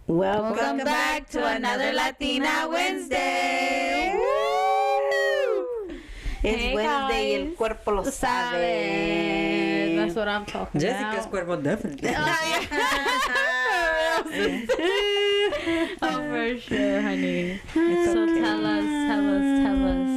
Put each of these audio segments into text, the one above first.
Welcome back to another Latina Wednesday. Woo! It's Hey, Wednesday y guys. el cuerpo lo sabe. That's what I'm talking Jessica's about. cuerpo definitely. Oh, for sure, honey. So okay. tell us.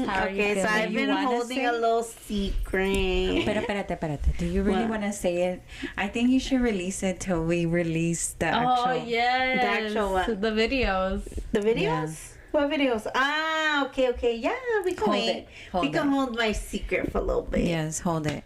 How are you Okay, so I've feeling? been holding a little secret. Pero espérate. Do you really What? want to say it? I think you should release it till we release the Oh, actual. yes. The actual what? The videos. The videos? What videos? Ah, okay. Yeah, we can Hold wait. it. Hold we can it. hold my secret for a little bit. Yes, hold it.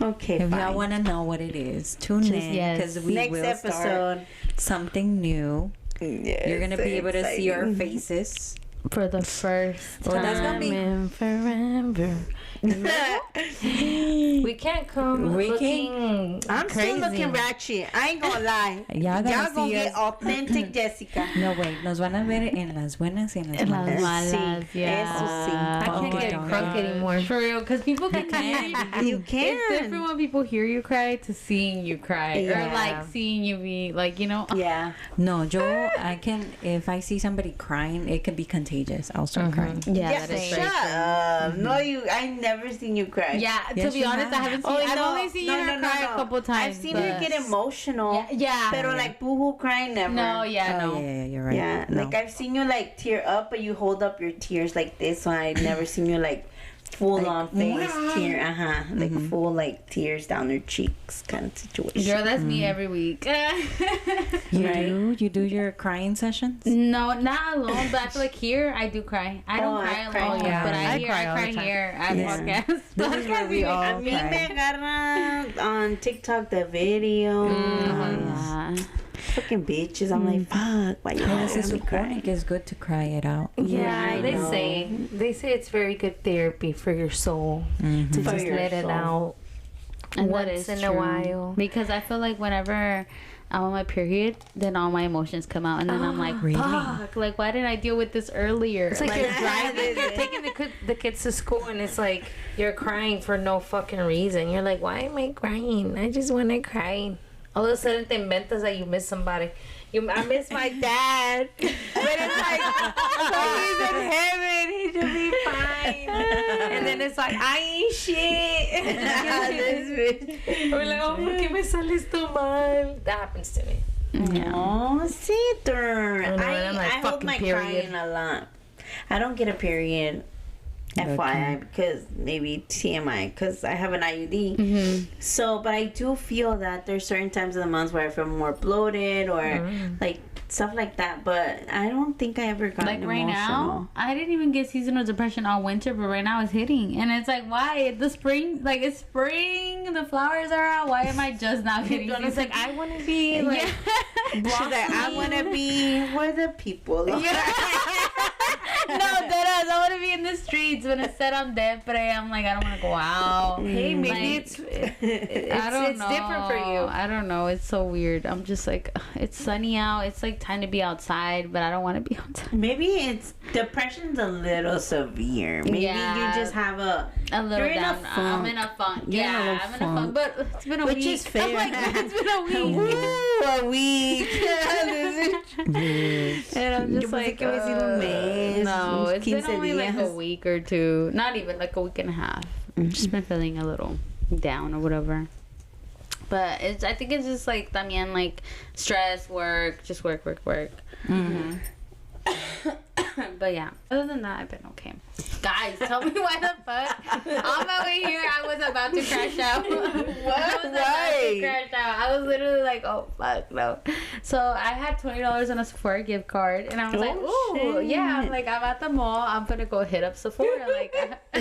Okay, If fine. y'all want to know what it is, tune in yes. because we Next will episode. start something new. Yes, You're gonna be able to see our exciting. faces. For the first Well, time that's gonna be- in forever. We can't come We looking I'm crazy. still looking ratchet. I ain't gonna lie. Y'all gonna see get us. authentic Jessica. No, wait. Nos van a ver en las buenas y en las En las malas. malas, Sí, yeah. eso sí. I can't get crunk anymore. For real, because people can hear you. You can. It's different when people hear you cry to seeing you cry. Yeah. Or like seeing you be like, you know. Yeah. No, I can. If I see somebody crying, it could be contagious. I'll start crying. Yeah, that is shut very true. up. No, I never seen you cry. Yeah, Yes, to be you honest, I have. haven't seen. I've only seen her cry a couple times. I've seen but- her get emotional. Yeah. Pero like boohoo crying, never. No, yeah, Oh, no. yeah, you're right. Yeah, No. like I've seen you like tear up, but you hold up your tears like this. So I never seen you like full on face tear. Like full like tears down her cheeks kind of situation. Girl, that's me every week. You do your crying sessions. No, not alone, but I feel like here I do cry. I don't Oh, cry I cry alone, too. Yeah. but I I cry all the cry time. here at Yeah. podcast. This is where Podcast we all A mí cry. me agarra on TikTok the video. Yeah. Fucking bitches. I'm like, fuck. Why you Pero always se have me cry? supone que es good to cry it out. Yeah, I they know. say it's very good therapy for your soul Mhm. to For just your let it soul. out And once that is in a true. while. Because I feel like whenever I'm on my period, then all my emotions come out, and then I'm like, Really? fuck, like why didn't I deal with this earlier? It's like, you're driving. driving, you're taking the kids to school, and it's like you're crying for no fucking reason. You're like, why am I crying? I just want to cry. All of a sudden, te inventas that you miss somebody. I miss my dad, but it's like, he's in heaven. He should be fine. And then it's like, I ain't shit. We're like, oh, ¿por qué me sale esto mal? That happens to me. Oh, see, there. I know, and I'm like, I hold fucking my period. crying a lot. I don't get a period. FYI, because maybe TMI, because I have an IUD. So, but I do feel that there's certain times of the month where I feel more bloated or like stuff like that. But I don't think I ever got Like right emotional. now, I didn't even get seasonal depression all winter, but right now it's hitting, and it's like, why the spring? Like it's spring, the flowers are out. Why am I just not getting? And it's like, I want to be like, She's like, I want to be where the people are. No, deadass. I want to be in the streets when it's said I'm dead, but I'm like, I don't want to go out. hey, maybe Like, it's I don't it's know. different for you. I don't know. It's so weird. I'm just like, it's sunny out. It's like time to be outside, but I don't want to be outside. Maybe it's depression's a little severe. Maybe Yeah. you just have a little You're in a down. I'm in a funk. You're in a Yeah, little I'm in a funk. But it's been a Which week. is fair. I'm like, it's been a week. a week. And I'm Yo just pensé like, que iba a decir un mes, no, unos it's been 15 only like a días. week or two. Not even like a week and a half. I've just been feeling a little down or whatever. But I think it's just like también like stress, work, just work. But yeah, other than that, I've been okay. Guys, tell me why the fuck on my way here I was about to crash out. I was about to crash out. I was literally like, oh fuck no. So I had $20 on a Sephora gift card, and I was like, ooh, shit. yeah. I'm like, I'm at the mall. I'm gonna go hit up Sephora. Like,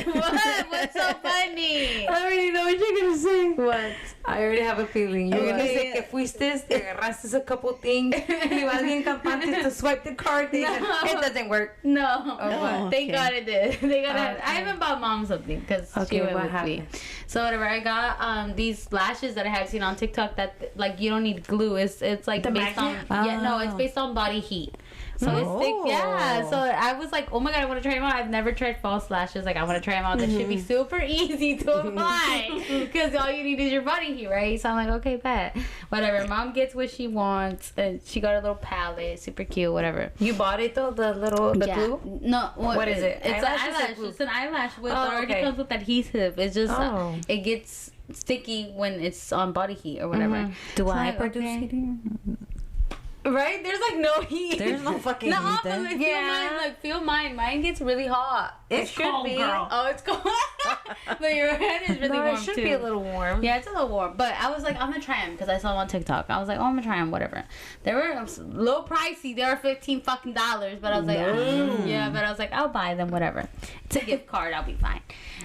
what? What's so funny? I already know what you're gonna say. What? I already have a feeling. You're gonna Okay. say que fuiste, te agarraste a couple things, y vas bien campante to swipe the card. They said, it doesn't work. No. what? Thank Okay. God it did. Thank God Okay. I even bought mom something because Okay, she went what with me. happened? So whatever, I got these lashes that I had seen on TikTok that like you don't need glue. It's like The based on magnet? it's based on body heat. So it sticks. Yeah. So I was like, oh my god, I want to try them out. I've never tried false lashes. Like I want to try them out. This should be super easy to apply because all you need is your body heat, right? So I'm like, okay, bet. Whatever. Mom gets what she wants, and she got a little palette, super cute, whatever. You bought it though, the glue? No. What is it? It's Eyelash an or eyelash. glue? It's an eyelash with already okay. comes with adhesive. It's just it gets sticky when it's on body heat or whatever. Do So I like, produce okay. heating? Right? There's like no heat. There's no fucking no, heat but there. like, feel mine. Like feel mine. Mine gets really hot. It should cold, be. girl. Oh, it's cold. But your head is really No, warm it should too. be a little warm. Yeah, it's a little warm. But I was like, I'm gonna try them because I saw them on TikTok. I was like, oh, I'm gonna try them, whatever. They were a little pricey. They were $15 fucking. But I was like, yeah. But I was like, I'll buy them, whatever. It's a gift card. I'll be fine.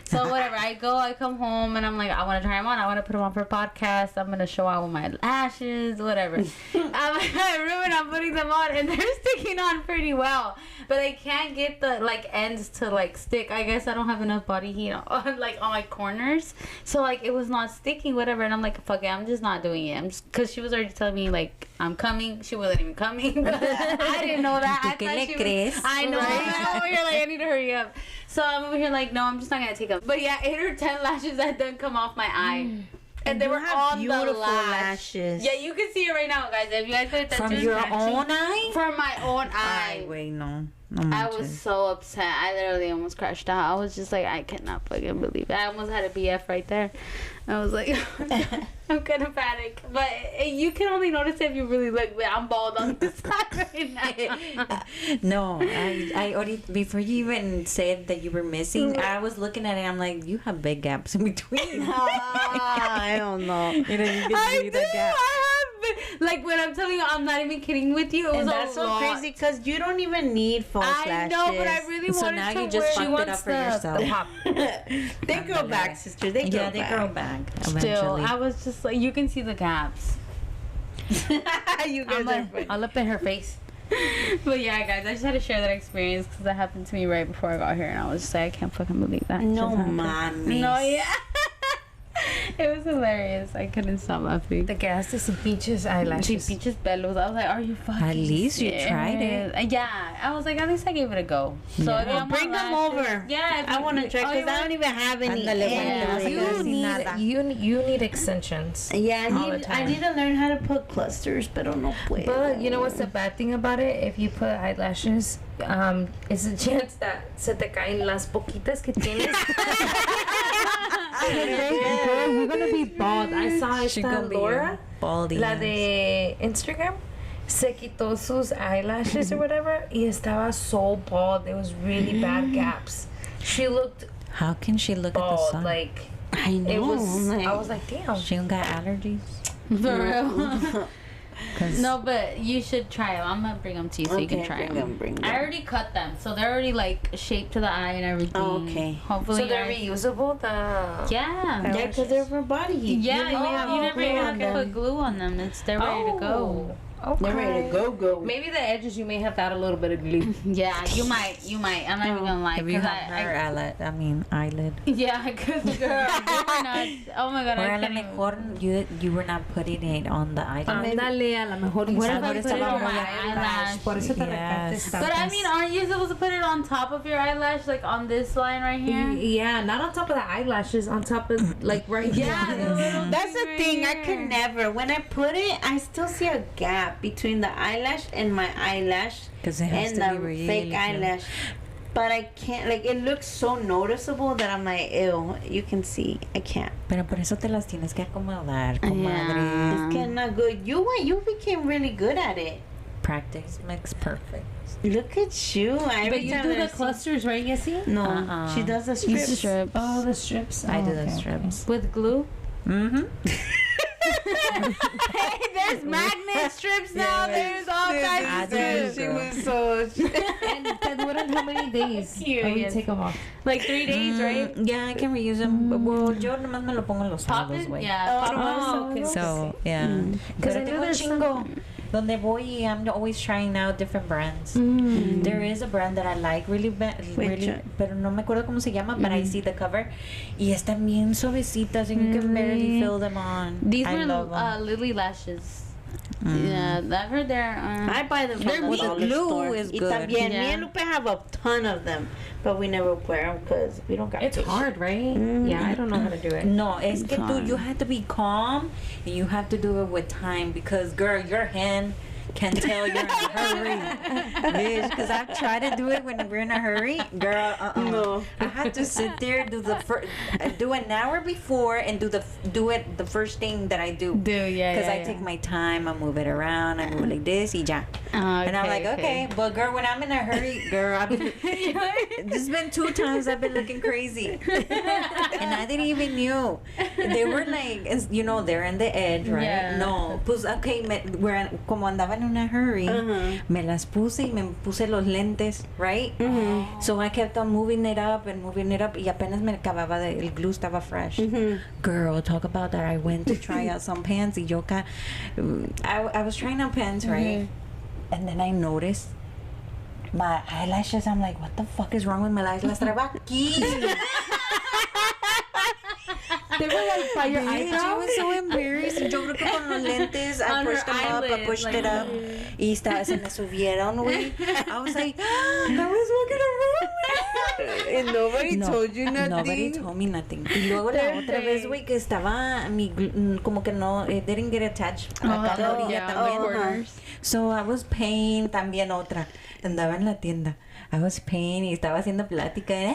So whatever. I come home and I'm like, I want to try them on. I want to put them on for podcast. I'm gonna show out with my lashes, whatever. I'm putting them on and they're sticking on pretty well. But I can't get the like ends to like stick. I guess I don't have enough body heat on like on my corners. So like it was not sticking, whatever. And I'm like, fuck it, I'm just not doing it. Because she was already telling me like I'm coming. She wasn't even coming. I didn't know that. I thought she was, I know. I'm over here like I need to hurry up. So I'm over here like, no, I'm just not gonna take them. But yeah, 8 or 10 lashes that didn't come off my eye. And they were on the lashes. Yeah, you can see it right now, guys. If you guys pay attention. From your own eye? From my own eye. Ay, wait, no. I was so upset. I literally almost crashed out. I was just like, I cannot fucking believe it. I almost had a BF right there. I was like, I'm kind of panic. But you can only notice it if you really look. But I'm bald on this side right now. No, I already, before you even said that you were missing, I was looking at it. I'm like, you have big gaps in between. I don't know. You know, you can see the gap. Like when I'm telling you, I'm not even kidding with you. It was And that's a so lot. crazy because you don't even need false lashes. I know, but I really So wanted now to you just wear. fucked it up for yourself. The pop. They grow back, sister. They grow They back. grow back Still, eventually. I was just like, you can see the gaps. You guys are funny. I'll up in her face. But yeah, guys, I just had to share that experience because that happened to me right before I got here, and I was just like, I can't fucking believe that. No, just happened. mommy. No, yeah. It was hilarious. I couldn't stop laughing. The gas is some peaches eyelashes. She peaches bellows. I was like, are you fucking At least you serious? tried it. Yeah, I was like, at least I gave it a go. So Yeah. if you want Bring more them lashes- over. Yeah, if I want to try oh, you because I don't even have any. Ándale, Yeah. bueno, You need extensions. Yeah, all the I time. need to learn how to put clusters, pero no puedo. But you know what's the bad thing about it? If you put eyelashes, it's a chance that se te caen las poquitas que tienes. Girl, you're gonna be bald. I saw She esta gonna be Laura, baldy. la de Instagram, se quitó sus eyelashes or whatever, y estaba so bald. There was really bad gaps. She looked How can she look at the bald, sun? like I know. it was. like, I was like, damn. She don't got allergies? For real. 'Cause No, but you should try them. I'm gonna bring them to you so you can try them. Bring them. I already cut them, so they're already like shaped to the eye and everything. Oh, okay. Hopefully, So they're yours- reusable. Yeah. Yeah, because they're for body heat. Yeah, You don't have you never glue even on have to them. put glue on them. They're ready to go. Okay. They're ready to go. Maybe the edges you may have to add a little bit of glue. Yeah, you might. I'm not even gonna lie. if you 'cause have her eyelid. yeah, because girl, they were not. Oh my god, Or I a lo can't even. mejor you were not putting it on the eyelid. Ándale, a lo mejor What you if I sabe put it estaba on muy my eyelash. eyelash? Por eso te Yes. recates But I mean, aren't you supposed to put it on top of your eyelash, like on this line right here? Yeah, not on top of the eyelashes, on top of like right Yeah, here. the little That's the right thing. I here. could never. When I put it, I still see a gap between the eyelash and my eyelash 'Cause it has and to the be really fake good. eyelash. But I can't. Like it looks so noticeable that I'm like, ew. You can see. I can't. Pero por eso te las tienes que acomodar, comadre. Yeah. It's getting not good. You became really good at it. Practice makes perfect. Look at you. Every But you time do that I the see- clusters, right, Yessie? No, she does the strips. Strips. Oh, the strips. I Oh, do the okay, strips. With glue. Mm-hmm. Hey, there's magnet strips now. There's all kinds I of do. strips. She was so. Okay. And then what in how many days? Cute, Or you yes. take them off? Like 3 days, right? Yeah, I can reuse them. Well, yo nomás me lo pongo en los Pop lados, it? güey. Yeah. Pop Oh, it. okay. So, yeah. Because Pero I know tengo there's chingo. Donde voy, I'm always trying out different brands. There is a brand that I like really, really, one? pero no me acuerdo cómo se llama, but I see the cover. Y están bien suavecitas and you can barely feel them on. These I were love them. Lily lashes. Yeah, I've heard they're. I buy them from They're the weak. dollar Glue store. is Y good. también, me Yeah. and Lupe have a ton of them, but we never wear them because we don't got It's fish. hard, right? Yeah, I don't know how to do it. No, es que tú, Time. you have to be calm and you have to do it with time because, girl, your hand can tell you're in a hurry. Bitch, because I've tried to do it when we're in a hurry. Girl, No. I had to sit there, do an hour before and do it the first thing that I do. Yeah. Because I take my time, I move it around, I move it like this, y ya. And I'm like, okay. But girl, when I'm in a hurry, girl, there's been 2 times I've been looking crazy. And I didn't even knew. They were like, you know, they're in the edge, right? Yeah. No, pues, okay, como andaba en una hurry, me las puse y me puse los lentes, right? So I kept on moving it up and moving it up y apenas me acababa el glue estaba fresh. Girl, talk about that. I went to try out some pants y yo I was trying on pants, right? And then I noticed my eyelashes. I'm like, what the fuck is wrong with my eyelashes? Las traigo aquí. They were like by your Bitch, I was so embarrassed. Yo creo que con los lentes, I On pushed her them up, I eyelids, pushed like, it up. Y se me subieron, güey. I was like, I was walking around. And nobody No, told you nothing. Nobody told me nothing. Y luego la otra vez, güey, que estaba como que no, it didn't get attached acá a la orilla también. So I was paying también otra. Andaba en la tienda. I was paying y estaba haciendo plática,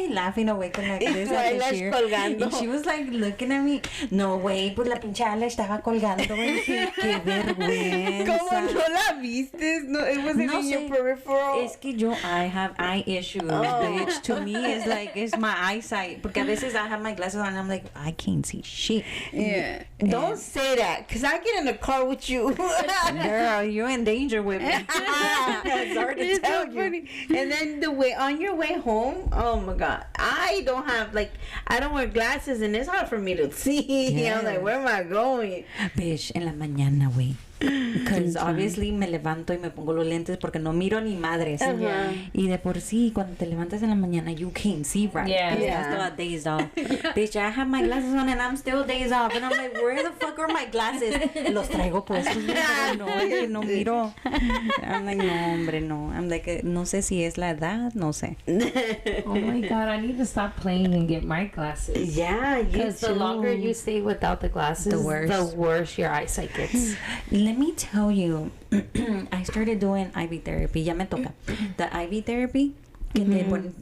laughing away con la Y tu eyelash colgando. And she was like looking at me. No, güey, pues la pinche eyelash estaba colgando, güey. Qué vergüenza. ¿Cómo no la viste? No, it wasn't No in sé. your peripheral. Es que I have eye issues, bitch. To me, it's like, it's my eyesight. Porque a veces I have my glasses on and I'm like, I can't see shit. Yeah. Don't say that, because I get in the car with you. Girl, you're in danger with me. Sorry to It's tell so you. funny. And then on your way home, oh my god, I don't wear glasses and it's hard for me to see. I'm like, where am I going? Bitch, en la mañana, güey. Because obviously me levanto y me pongo los lentes porque no miro ni madres. Y de por sí, cuando te levantas en la mañana, you can't see right. Yeah. I'm still days off. Bitch, I have my glasses on and I'm still days off. And I'm like, where the fuck are my glasses? Los traigo puestos. Pero no, es que no miro. I'm like, no, hombre, no. I'm like, no sé si es la edad, no sé. Oh my god, I need to stop playing and get my glasses. Yeah, you Because the longer you stay without the glasses, the worse your eyesight gets. Let me tell you, I started doing IV therapy. Ya me toca. The IV therapy, que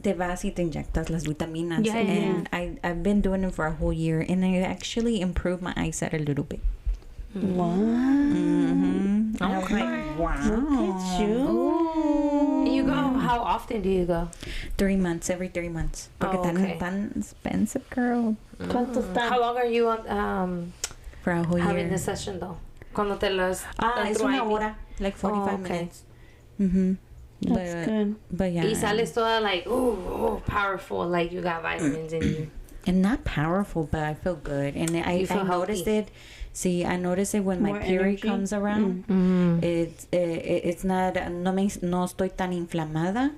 te vas y te inyectas las vitaminas. Yeah, and I've been doing it for a whole year, and I actually improved my eyesight a little bit. Wow. I was like, wow. You go, how often do you go? 3 months, every 3 months. Porque tan expensive, girl. ¿Cuánto está? How long are you on For a whole having year. the session though? Cuando te las Es tu una IV. hora, like 45 okay. minutes. That's good. But yeah. Y sales toda like, ooh, powerful, like you got vitamins in you. And not powerful, but I feel good. And I feel noticed healthy. it. See, I noticed it when my More period energy? comes around. It's not, no estoy tan inflamada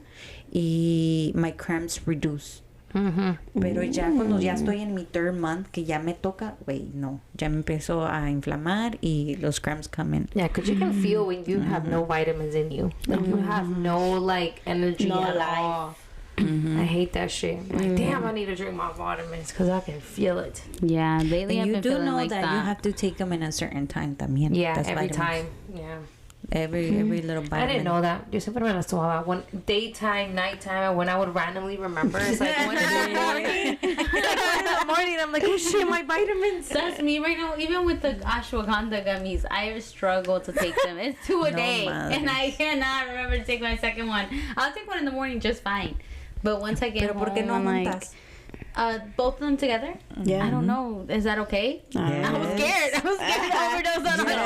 y my cramps reduce. Pero ya cuando ya estoy en mi 3rd month, que ya me toca, wait, no, ya me empezó a inflamar y los cramps come in. Yeah, because you can feel when you have no vitamins in you. Like you have no like energy No at life. all. I hate that shit. I'm like, damn, I need to drink my vitamins because I can feel it. Yeah, lately And I've you been do feeling know like that you have to take them in a certain time también. Yeah, That's every vitamins. time. Yeah. Every little vitamin. I didn't know that. Yo siempre me las tomaba. One daytime, nighttime, and when I would randomly remember, it's like 1 in the morning. It's like 1 in the morning. I'm like, oh shit, my vitamins. That's me right now. Even with the ashwagandha gummies, I struggle to take them. It's 2 a No day, madre. and I cannot remember to take my second one. I'll take one in the morning just fine, but once I get Pero home, ¿por qué no I'm like, juntas? both of them together. Yeah. I don't know. Is that okay? Yes. I was scared. I was scared to overdose on it.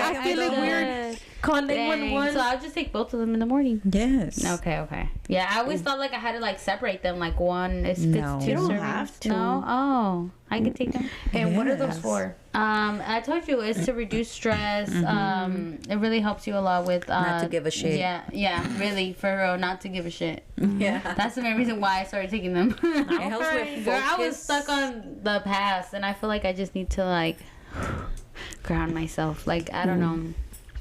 I feel it weird. Call 911. So I'll just take both of them in the morning. Yes. Okay. Yeah, I always thought like I had to like separate them, like one. It's No. two You don't servings. have to. No. Oh, I can take them. And what are those Yes. for? I told you it's to reduce stress. It really helps you a lot with Not to give a shit. Yeah, really, for real, not to give a shit. Yeah. That's the main reason why I started taking them. It helps with Girl, I was focus. stuck on the past, and I feel like I just need to like ground myself. Like, I don't know.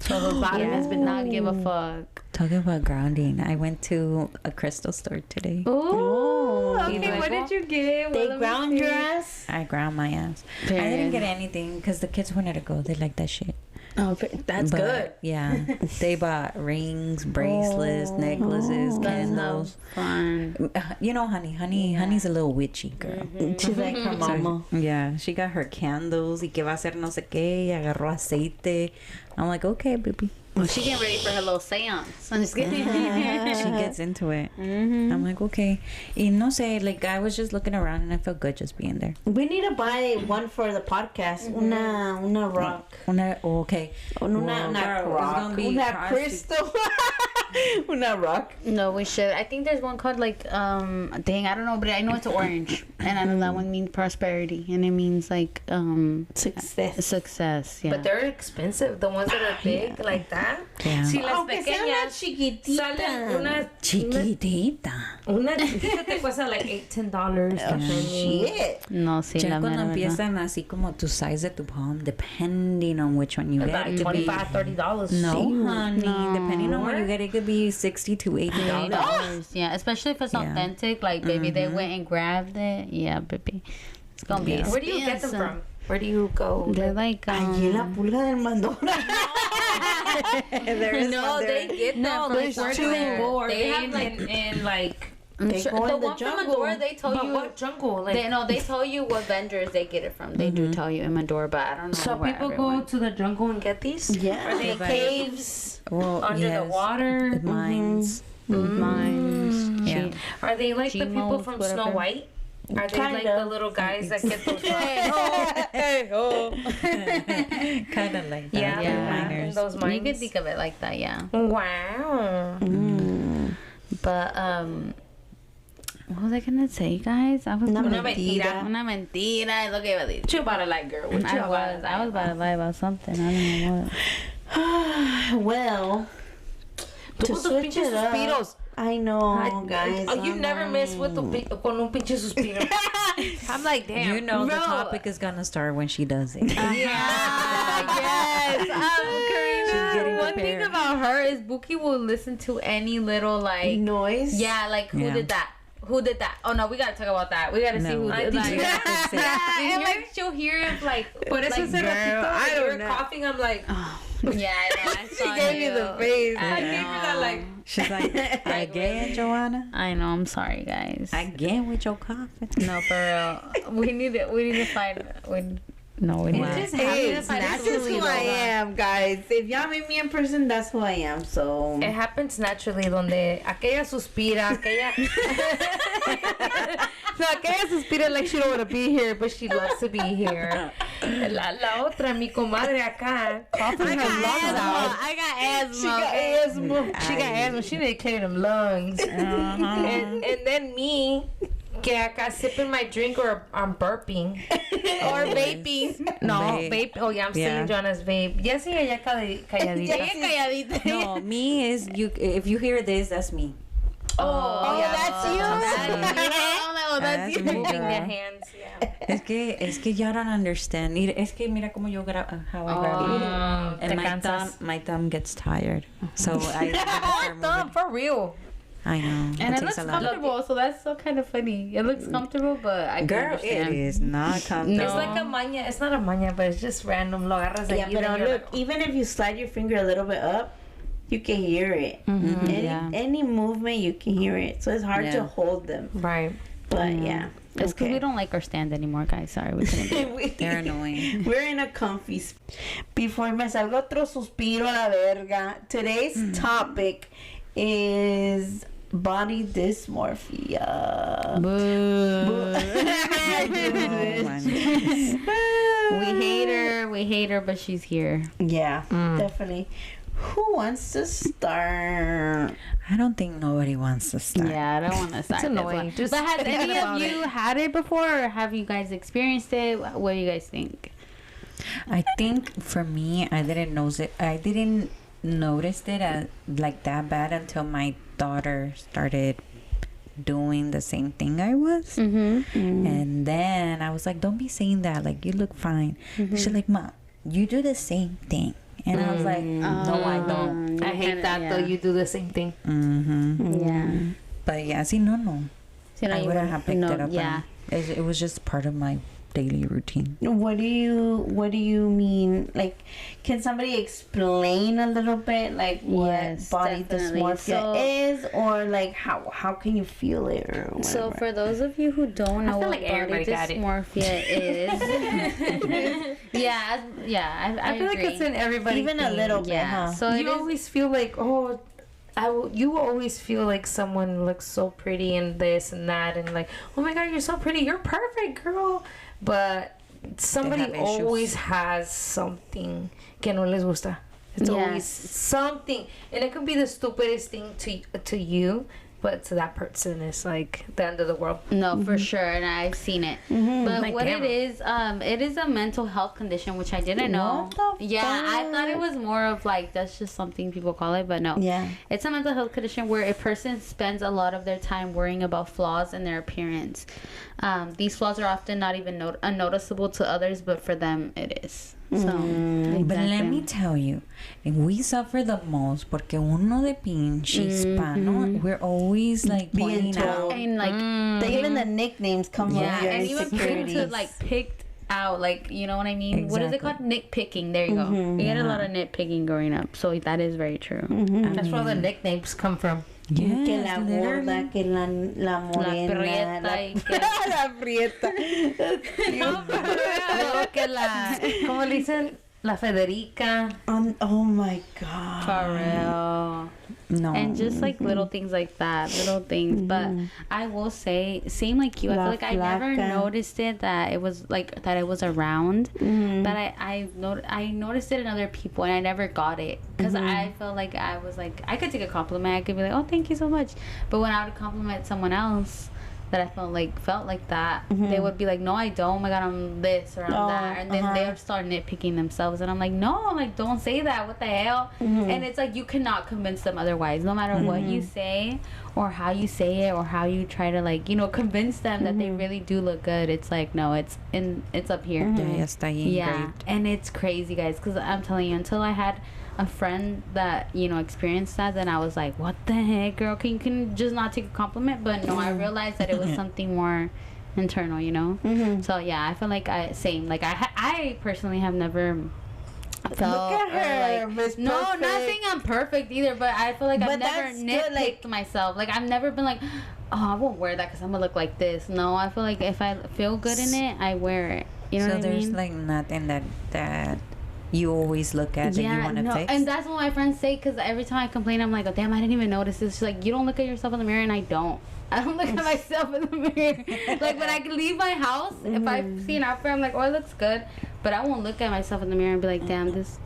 So the bottom has been not give a fuck. Talking about grounding, I went to a crystal store today. Oh, Okay, what did you get? They Well, let me ground see. your ass? I ground my ass. I Period. didn't get anything because the kids wanted to go. They like that shit. Oh, that's But, good. Yeah. They bought rings, bracelets, necklaces, candles. Fun. You know, honey's a little witchy girl. She's like her mama. Yeah, she got her candles. Y que va a hacer no sé qué. Y agarró aceite. I'm like, okay, baby. Well, she getting ready for her little seance. I'm just kidding. She gets into it. I'm like, okay. Y no sé, like, I was just looking around and I felt good just being there. We need to buy one for the podcast. Una rock. Okay. Una Well, girl, it's rock. gonna be Una pricey. crystal. Una rock. No, we should. I think there's one called like dang, I don't know, but I know it's orange, and I know that one means prosperity, and it means like Success. success. Yeah. But they're expensive. The ones that are big like that. Yeah. Si las Aunque sea una pequeñas chiquitita. salen una Chiquitita. una chiquita te cuesta like $8-10. depending. Shit. no, sí, Ya la cuando mera verdad. empiezan así como tu size de tu palm, depending on which one you get. About It could be, $25-30. no, honey. No. Depending on what you get, it could be $60 to $80. $80. Yeah, especially if it's Yeah. authentic. Like, baby, they went and grabbed it. Yeah, baby, it's gonna be. Where do you get them expensive. from? Where do you go? They're like Allí en la pulga del mandona. No, they get them No, from there's where two. do they go? Are They they have, like, in like They Sure, go the in the one from jungle. Medora, they tell but you. what jungle? Like They tell you what vendors they get it from. They do tell you in Medora, but I don't know. so where people everyone. go to the jungle and get these? Yeah. Are they Right. caves Well, under yes. the water? Mines. Mines. Yeah. Are they like the people Gmos, from whatever. Snow White? Are they like Kinda. the little guys that get those? Kind of like that. Yeah, Yeah. Miners. those You could mines. think of it like that, yeah. Wow. But what was I gonna say, guys? I was Una gonna- mentira. Una mentira. Es lo que iba a decir. What you about to like, girl? What you I about was about to lie about something. I don't know what. Well, Tú to con tus switch pinches it up. suspiros. I know, guys. Oh, you never miss with con un pinche suspiro. I'm like, damn. You know the Bro. topic is gonna start when she does it. Yeah, yes. She's getting One thing prepared. about her is Buki will listen to any little like Noise. yeah, like who Yeah. did that? Who did that? Oh no, we gotta talk about that. We gotta see No. who I did think that. you gotta fix it. Yeah, and like she'll hear it like Por eso like, ese ratito I that you don't were know. coughing, I'm like, yeah, I know. I saw gave you. me the face. I gave you that like, She's like, again, Joanna? I know. I'm sorry, guys. Again with your coffee? No, for real. We need to find. We need It just we need to happens. find a That's just solution. who I am, guys. If y'all meet me in person, that's who I am. So it happens naturally donde aquella suspira, aquella no, aquella suspira like she don't want to be here, but she loves to be here. La otra, mi comadre acá, coughing her lungs out. I got She asthma. got asthma. She got asthma. She didn't clear them lungs. And then me, que acá sipping my drink or I'm burping. Or vaping. No, Vape. vape. Oh, yeah, I'm Yeah. stealing Joanna's vape. Ya sí, ella calladita. calladita. No, me is you. If you hear this, that's me. Oh, yeah. that's you? Oh, that's That's you. me, Moving girl. their hands. Yeah. Es que y'all don't understand. Es que mira como yo how I grab it. te And my thumb gets tired. So I start Thumb, moving. for real. I know. And it takes looks a lot. comfortable, so that's so kind of funny. It looks comfortable, but I can Girl, it understand. is not comfortable. It's like a maña. It's not a maña, but it's just random. Lo agarras yeah, ahí, but then you're look, like, even if you slide your finger a little bit up, you can hear it. Any movement, you can hear it. So it's hard Yeah. to hold them. right. But yeah, It's because we don't like our stand anymore, guys. Sorry, we couldn't. do it. They're annoying. We're in a comfy. Before me salga otro suspiro a la verga. Today's topic is body dysmorphia. We hate her, but she's here. Yeah, definitely. Who wants to start? I don't think nobody wants to start. Yeah, I don't want to start. It's annoying. Just But has thinking any of about you had it before, or have you guys experienced it? What do you guys think? I think for me, I didn't notice it as like that bad until my daughter started doing the same thing I was. Mm-hmm. And then I was like, don't be saying that. Like, you look fine. She's like, Mom, you do the same thing. And I was like, no, I don't. I hate that though. You do the same thing. Yeah. But yeah, see, no. So, I wouldn't have picked it up. Yeah. It was just part of my daily routine. What do you mean? Like, can somebody explain a little bit, like, what Yes, body definitely. dysmorphia is, or like how can you feel it, or whatever? So for those of you who don't know feel what like body everybody got it. dysmorphia is, I feel like agree. it's in everybody. even a little bit, Yeah. huh? So it You is. always feel like, oh, you always feel like someone looks so pretty and this and that, and like, oh my god, you're so pretty, you're perfect, girl. But somebody have issues. always has something que no les gusta. It's always something, and it could be the stupidest thing to you, but to that person it's like the end of the world. No, for sure, and I've seen it. But Like, what damn. it is a mental health condition, which I didn't know. What the Yeah, I fuck? thought it was more of like that's just something people call it, but no. Yeah. It's a mental health condition where a person spends a lot of their time worrying about flaws in their appearance. These flaws are often not even unnoticeable to others, but for them it is. So, But let exactly. me tell you, we suffer the most porque uno de pinche hispano, we're always like Being pointing told. out. And like Even the nicknames come yeah, from your and even insecurities. to like picked out, like, you know what I mean? What is it Exactly. called? Nitpicking. There you go. You get a lot of nitpicking growing up, so that is very true. That's where the nicknames come from. Que Yes, la literally. gorda, que la morena, prieta y que- la prieta. Luego que la, ¿cómo le dicen? La Federica. Oh my god. For real. No. And just like little things like that, little things. But I will say, same like you, I La feel like I never flaca. noticed it that it was like that it was around. But I noticed it in other people, and I never got it because I felt like I was like I could take a compliment, I could be like, oh, thank you so much. But when I would compliment someone else that I felt like that, they would be like, no, I don't. Oh my god, I'm this or I'm that, and then they would start nitpicking themselves, and I'm like, no, like don't say that. What the hell? And it's like you cannot convince them otherwise, no matter what you say or how you say it or how you try to like convince them that they really do look good. It's like no, it's up here. Ya está ahí Yeah, engraved. and it's crazy, guys, because I'm telling you, until I had a friend that experienced that, then I was like, what the heck, girl, can you just not take a compliment? But no, I realized that it was something more internal, so yeah, I feel like I personally have never felt Look at her, Miss no, not Perfect. saying I'm perfect either, but I feel like But I've never that's nitpicked good, like- myself. Like I've never been like, oh, I won't wear that because I'm gonna look like this. No, I feel like if I feel good in it, I wear it. You know So what I there's mean? like nothing that you always look at that you want to fix. and that's what my friends say, because every time I complain, I'm like, oh damn, I didn't even notice this. She's like, you don't look at yourself in the mirror, and I don't look at myself in the mirror. Like when I leave my house, if I see an outfit, I'm like, oh, it looks good, but I won't look at myself in the mirror and be like, damn, does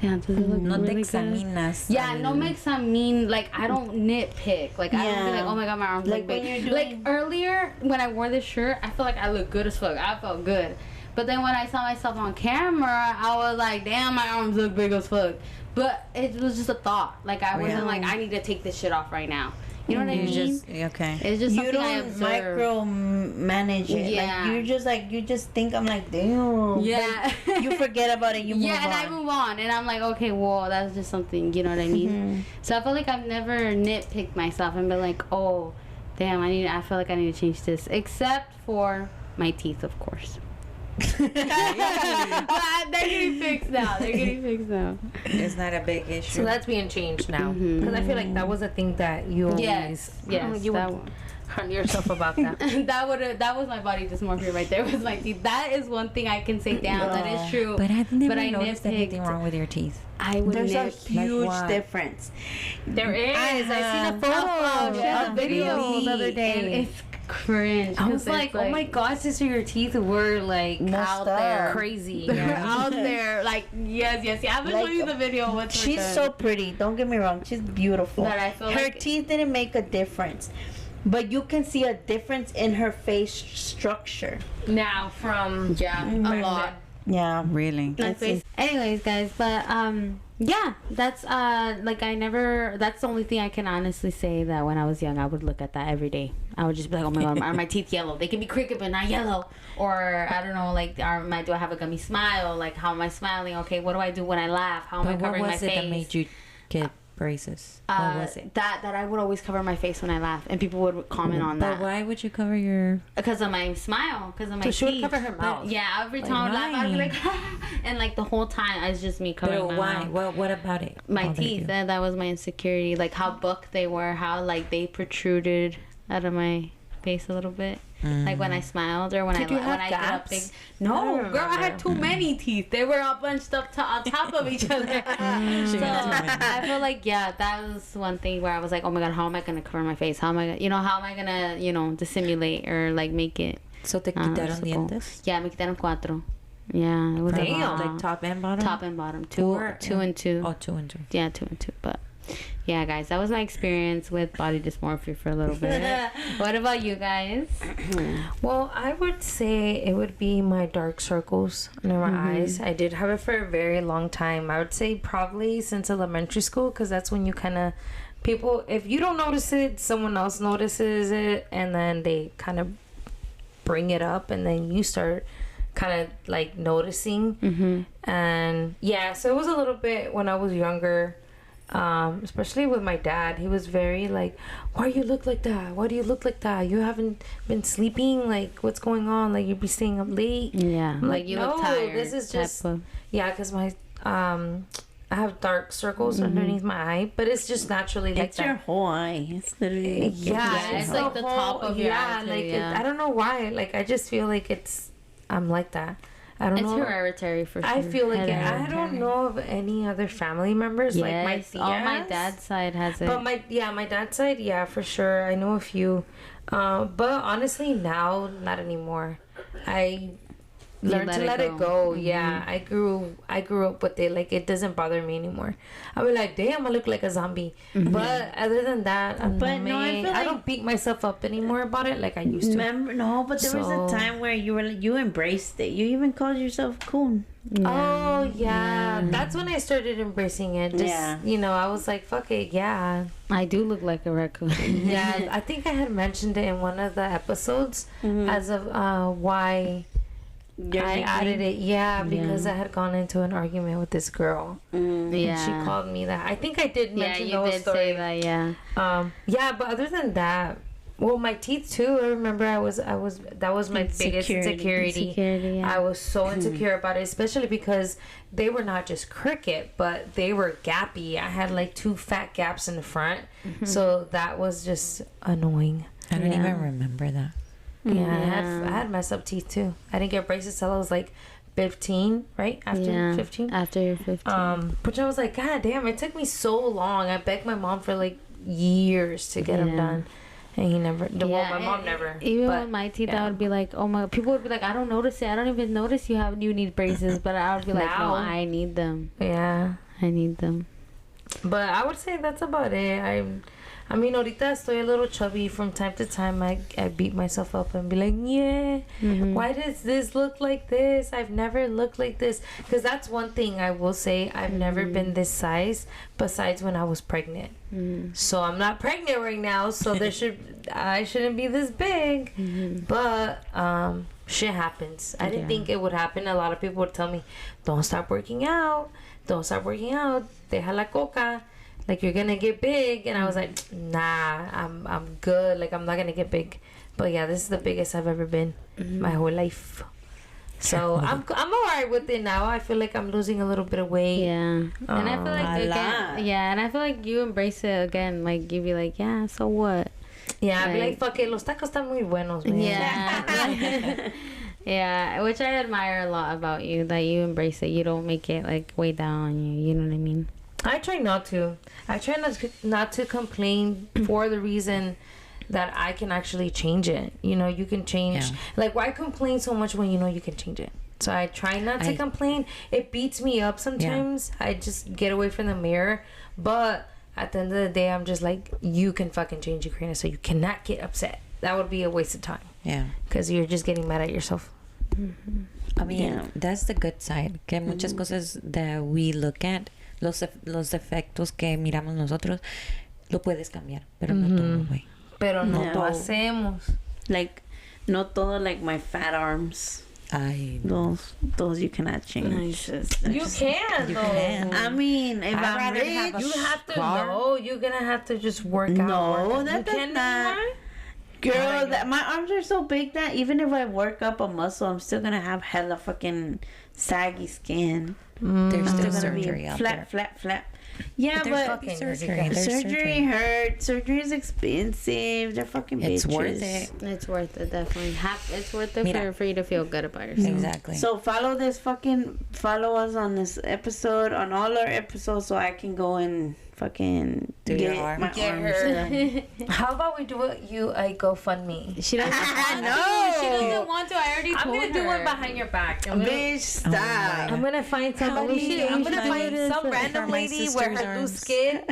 it look No te really good? examinas. Yeah, no me examine. Like I don't nitpick. Like I don't be Yeah. like, oh my god, my arms Like look big. when you're Like doing- earlier when I wore this shirt, I felt like I looked good as fuck. I felt good. But then when I saw myself on camera, I was like, damn, my arms look big as fuck. But it was just a thought. Like I wasn't like, I need to take this shit off right now. You know what I You mean? just okay. It's just You something I don't observe. micromanage it. Yeah. Like you just think I'm like, damn. Yeah. But you forget about it. You move Yeah, and on. I move on, and I'm like, okay, well, that's just something, you know what I mean? So I feel like I've never nitpicked myself and been like, oh, damn, I feel like I need to change this, except for my teeth, of course. But they're getting fixed now. It's not a big issue. So that's being changed now. Because I feel like that was a thing that you always... Yes, you that would one. hurt yourself about that. that was my body dysmorphia right there. Was my teeth. That is one thing I can say down. That is true. But I've never I noticed anything nitpicked. wrong with your teeth. I would There's a nitpick. huge what? difference. There is. I seen a photo. Oh, she has a video Really? the other day. And it's cringe. I was 'cause like, it's oh my god, sister, your teeth were like Messed out up. there. Crazy. They're out there. Like, yes. I'm gonna show Like, you the video once we're She's done. so pretty. Don't get me wrong. She's beautiful. But I feel her like- teeth didn't make a difference, but you can see a difference in her face structure. Now from a lot. Yeah. Really? My face. Anyways, guys, but Yeah, that's like that's the only thing I can honestly say, that when I was young I would look at that every day. I would just be like, oh my god, are my teeth yellow? They can be crooked but not yellow. Or I don't know, like do I have a gummy smile? Like, how am I smiling? Okay, what do I do when I laugh? How am I covering my face? What was it that made you get braces? What was it? That I would always cover my face when I laugh, and people would comment on that. But why would you cover your? Because of my smile, because of my teeth. She would cover her mouth. Yeah, every time I would laugh, I'd be like, and like the whole time it's just me covering my why? mouth. Well, what about it? My teeth. That was my insecurity. Like how buck they were, how like they protruded out of my face a little bit. Like when I smiled or when I did a big. No, girl, I had too many teeth. They were all bunched up on top of each other. So I feel like, yeah, that was one thing where I was like, oh my god, how am I gonna cover my face? How am I gonna dissimulate or like make it? So te quitaron dientes? Yeah, me quitaron 4. Yeah, it was like top and bottom. Top and bottom, two and two. Oh, 2 and 2. Yeah, 2 and 2, but. Yeah, guys, that was my experience with body dysmorphia for a little bit. What about you guys? Well, I would say it would be my dark circles under my eyes. I did have it for a very long time. I would say probably since elementary school, because that's when you kind of people, if you don't notice it, someone else notices it, and then they kind of bring it up, and then you start kind of like noticing. And yeah, so it was a little bit when I was younger. Especially with my dad, he was very like, why do you look like that? Why do you look like that? You haven't been sleeping? Like, what's going on? Like, you'd be staying up late? Yeah, I'm like, you look tired. This is just yeah, because my I have dark circles underneath my eye, but it's just naturally like it's your whole eye. It's literally it's like the top of your eye too, I don't know why. Like, I just feel like I'm like that. I don't know. It's hereditary for sure. I feel like I don't know of any other family members like my tias. Oh, my dad's side has it. But my dad's side, yeah, for sure. I know a few. But honestly, now not anymore. I learned to let it go. Yeah, I grew up with it. Like, it doesn't bother me anymore. I was like, damn, I look like a zombie. But other than that, I don't beat myself up anymore about it like I used to. But there was a time where you embraced it. You even called yourself coon. Oh yeah, that's when I started embracing it. Just I was like, fuck it, yeah. I do look like a raccoon. Yeah, I think I had mentioned it in one of the episodes as of why I added it. Yeah, because I had gone into an argument with this girl. And she called me that. I think I did mention those story. Say that, yeah, but other than that, well, my teeth too. I remember that was my biggest insecurity. Yeah. I was so insecure about it, especially because they were not just crooked, but they were gappy. I had like 2 fat gaps in the front, so that was just annoying. I don't even remember that. Yeah, I had messed up teeth too. I didn't get braces till I was like 15, right? After 15? After you're 15. Which I was like, god damn, it took me so long. I begged my mom for like years to get them done. And he never, my mom never. Even with my teeth, I would be like, oh my, people would be like, I don't notice it. I don't even notice you need braces. But I would be like, no, I need them. Yeah. I need them. But I would say that's about it. I mean, ahorita estoy a little chubby. From time to time, I beat myself up and be like, why does this look like this? I've never looked like this. Because that's one thing I will say. I've never been this size besides when I was pregnant. So I'm not pregnant right now. So I shouldn't be this big. But shit happens. I didn't think it would happen. A lot of people would tell me, don't stop working out. Don't stop working out. Deja la coca. Like, you're gonna get big. And I was like, nah, I'm good. Like, I'm not gonna get big. But yeah, this is the biggest I've ever been my whole life. So I'm alright with it now. I feel like I'm losing a little bit of weight. Yeah. And I feel like and I feel like you embrace it again. Like, you be like, yeah, so what? Yeah, I'd be like, fuck it, los tacos están muy buenos, man. Yeah. Yeah, which I admire a lot about you, that you embrace it. You don't make it like way down on you. You know what I mean? I try not to. I try not to complain for the reason that I can actually change it. You know, you can change. Yeah. Like, why complain so much when you know you can change it? So I try not to complain. It beats me up sometimes. Yeah. I just get away from the mirror. But at the end of the day, I'm just like, you can fucking change your Karina, so you cannot get upset. That would be a waste of time. Yeah. Because you're just getting mad at yourself. I mean, that's the good side. Que muchas cosas that we look at los defectos que miramos nosotros, lo puedes cambiar, pero no todo, güey. Pero no No. lo hacemos. Like, no todo like my fat arms. Ay, no. Those you cannot change. You can, You though. can. I mean, if I'd I'm rather rich, have a You have to scar. know. You're gonna have to just work No, out. that You does can not- anymore? girl, that my arms are so big that even if I work up a muscle, I'm still gonna have hella fucking saggy skin. There's I'm still still gonna be surgery out flat, there. flat. Yeah, There's but fucking surgery. surgery. There's surgery hurts. Surgery is expensive. They're fucking bitches. It's worth it. It's worth it, definitely. It's worth it Mira. for you to feel good about yourself. Exactly. So follow us on this episode, on all our episodes, so I can go and fucking Do get your arm. my Get arms her. done. How about we do it? A GoFundMe. She doesn't want No. to. She doesn't want to. I already I'm told gonna do her. it behind your back. I'm gonna, Bitch, stop. I'm gonna find somebody. I'm gonna find some random for my lady where sister's her arms. loose skin.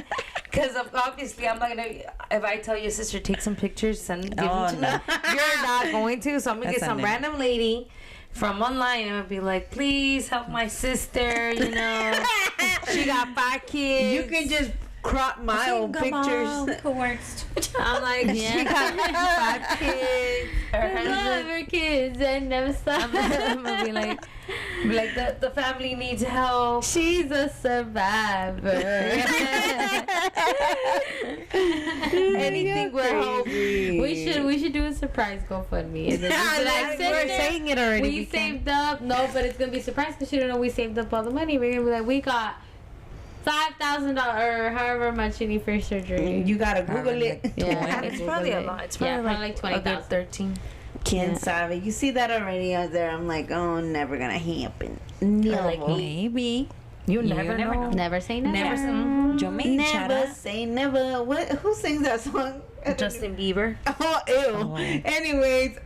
Because obviously, I'm not gonna. If I tell your sister take some pictures, give Oh, them to me. You're not going to. So I'm gonna That's get some not it. random lady from online and I'll be like, please help my sister. You know, she got 5 kids. You can just crop my old pictures. I'm like, she got 5 kids. Her I love husband. her kids and never stop. I'm gonna be like the family needs help. She's a survivor. Anything will help. We should do a surprise GoFundMe. And then just be like, We're "Sister, saying it already. we We can't- saved up. No, but it's gonna be a surprise because she don't know we saved up all the money. We're gonna be like, we got $5,000 or however much you need for surgery. You gotta Google it. Yeah, It's probably a lot. It's Yeah, probably probably like a good 20,000. 13. Quien sabe? You see that already out there. I'm like, oh, never gonna happen. Never. like Maybe. You You never never know. know. Never say never. Never say- Yo me Never hinchara. say never. What? Who sings that song? Justin Bieber. Oh, ew. Oh. Anyways,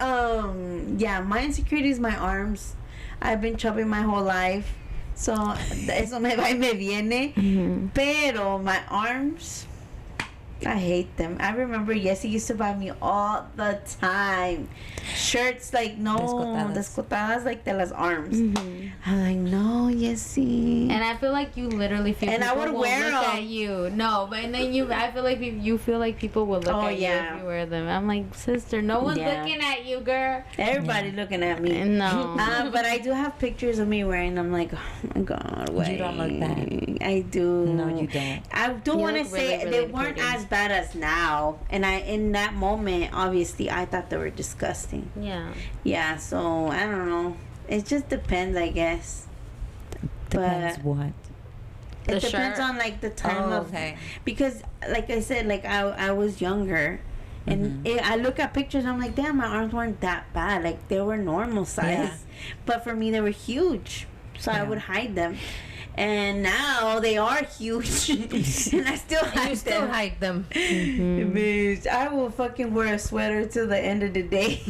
yeah, my insecurity is my arms. I've been chubby my whole life. So, eso me va y me viene. Pero my arms, I hate them. I remember Yessie used to buy me all the time shirts like descotadas like de las arms. I'm like, no, Yessie. And I feel like you literally feel And I people would will wear look 'em. at you. No, but and then you, I feel like you feel like people will look Oh, at you yeah. if you wear them. I'm like, sister, no one's Yeah. looking at you, girl. Everybody looking at me. No. But I do have pictures of me wearing them. Like, oh my god, wait. You don't look bad. I do. No, you don't. I do You want to look say really, they really weren't pretty. as bad as now, and in that moment, obviously, I thought they were disgusting. Yeah. Yeah, so I don't know. It just depends, I guess. Depends what. It The depends shirt. on like the time of okay. because, like I said, like I was younger. And I look at pictures, I'm like, damn, my arms weren't that bad. Like, they were normal size. Yeah. But for me, they were huge. So I Yeah. would hide them. And now they are huge. And I still hide You still them. hide them. Bitch, I will fucking wear a sweater till the end of the day.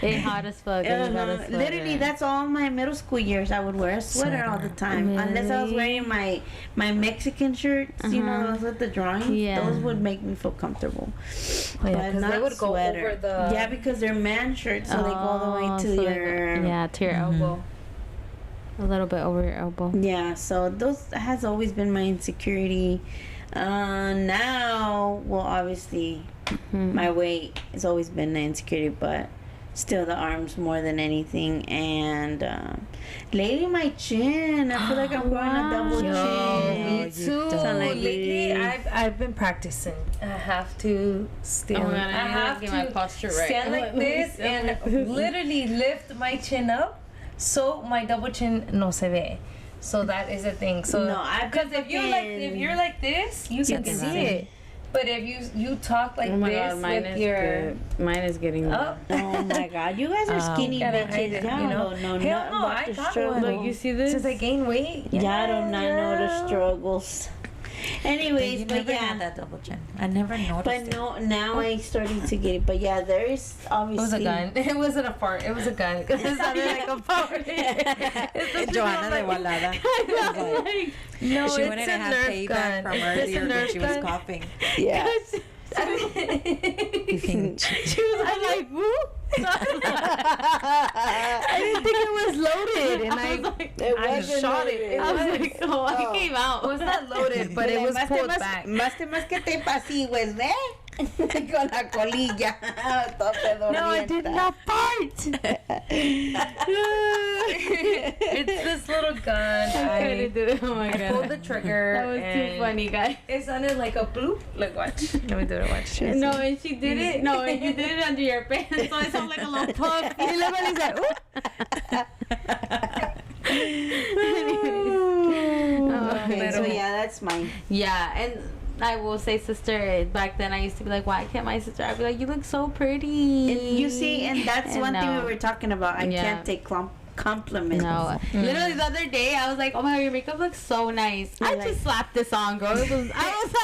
It's hot as fuck. and you got a sweater. Literally, that's all my middle school years. I would wear a sweater all the time. Unless I was Really? wearing my Mexican shirts, you know, those with the drawings. Yeah. Those would make me feel comfortable. Oh, yeah, But 'cause they not would go sweater. over the. Yeah, because they're man shirts, so they go all the way Oh, to so they your. go- yeah, to your elbow. A little bit over your elbow. Yeah, so those has always been my insecurity. Now, well, obviously, my weight has always been an insecurity, but still the arms more than anything. And lately, my chin. I feel like I'm growing a double chin. Me too. Sound like Lately, me. I've been practicing. I have to stand. Oh, man, I I have get to my posture right. stand like Let me this stand and like this. literally lift my chin up, so my double chin no se ve. So that is a thing. So No, I've because been if you're like this, you can can see see. it. But if you talk like Oh my this god, mine with is your good. Mine is getting up. Oh my god, you guys are skinny Gotta hide bitches. it, Y'all you know? don't know Hell nothing no, about I the got struggle. one. Look, you see this? Since I gained weight. Y'all do not know the yeah. struggles. Anyways, You but never yeah. had that double chin. I never noticed But it. no, now I started to get it. But yeah, there is It obviously. was a gun. It wasn't a fart. It was a gun. It sounded like a fart. Joanna de Walada. No, She it's wanted a to have Nerf payback gun. from It's a earlier when Nerf she was gun. coughing. Yeah. she was like, I was like, woo. I didn't think it was loaded, and I shot it. I was like, oh, it came out. It was not loaded, but it was pulled back. Más que te pasigues, ¿eh? Con la colilla. No, I did not fart. It's this little gun. I couldn't do it. Oh my I god. pulled the trigger. That was too funny, guys. It sounded like a bloop. Like, watch. Let me do it. Watch. No, and she did it. No, and you did it under your pants, so it sounded like a little puff. Y luego le dice, Okay, so yeah, that's mine. Yeah, and I will say, sister, back then I used to be like, why can't my sister? I'd be like, you look so pretty. And you see, and that's And one thing no. we were talking about. I Yeah. can't take compliments. No, literally the other day I was like, oh my god, your makeup looks so nice. I like- just slapped this on, girl. I was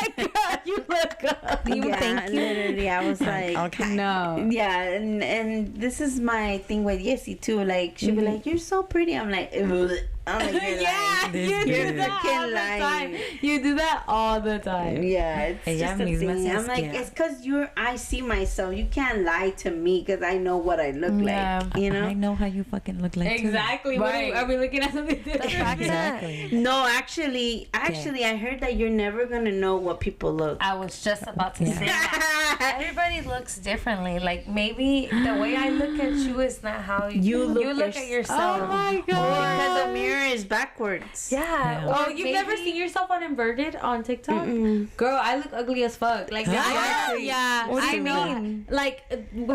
like, girl, you look good. Yeah, literally, I was like, Okay. No. yeah, and this is my thing with Yessie too. Like she'd be like, "You're so pretty." I'm like, "Ugh." I'm like, "You're Yeah, lying." you This do bitch. that all Freaking the lying. time. You do that all the time. Yeah, it's Ella just a misma thing. se I'm like, asquea. it's because I see myself. You can't lie to me because I know what I look Yeah. like. You know? I know how you fucking look like too. Exactly. What Right. are we looking at something different? Exactly. No, actually, I heard that you're never gonna know what people look. I was just about to Yeah. say that. Everybody looks differently. Like, maybe the way I look at you is not how You look at yourself. Oh my Because god. the mirror is backwards. Yeah. Oh, or you've never maybe- seen yourself on inverted on TikTok? Girl, I look ugly as fuck. Like, Exactly. yeah, What do I you know. mean? Like,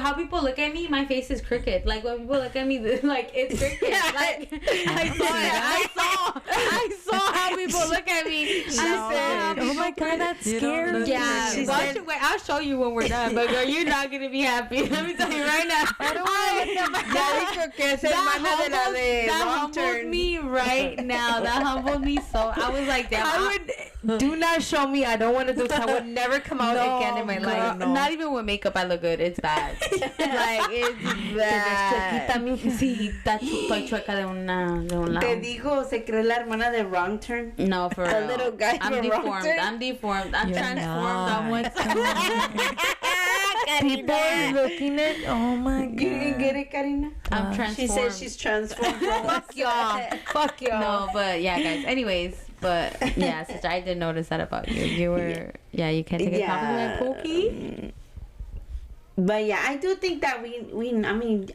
how people look at me, my face is crooked. Like, when people look at me, like, it's crooked. Like, I saw how people look at me. I saw how Oh my god, that's scary. Yeah, She watch said- it. Wait, I'll show you when we're done. But girl, you're not gonna be happy. Let me tell you right now. Ya dijo que es hermana de la de that Wrong humbled Turn. me right now. That humbled me so. I was like, damn. Do not show me. I don't want to do this. I would never come out again in my life. Not even with makeup, I look good. It's bad. Like, it's bad. Chuequita, mija. Sí, estoy chueca de un lado. Te digo, se cree la hermana de Wrong Turn. No, for A real. little guy I'm from Wrong deformed. Turn. I'm deformed. I'm You're transformed on one not. side. People are looking at. Oh my You didn't god. get it, Karina? I'm transformed. She said she's transformed. Fuck y'all. Fuck y'all. No, but yeah, guys. Anyways, but yeah, sister, I did notice that about you. You were, yeah, you can't take a compliment, Pokey. But yeah, I do think that I mean,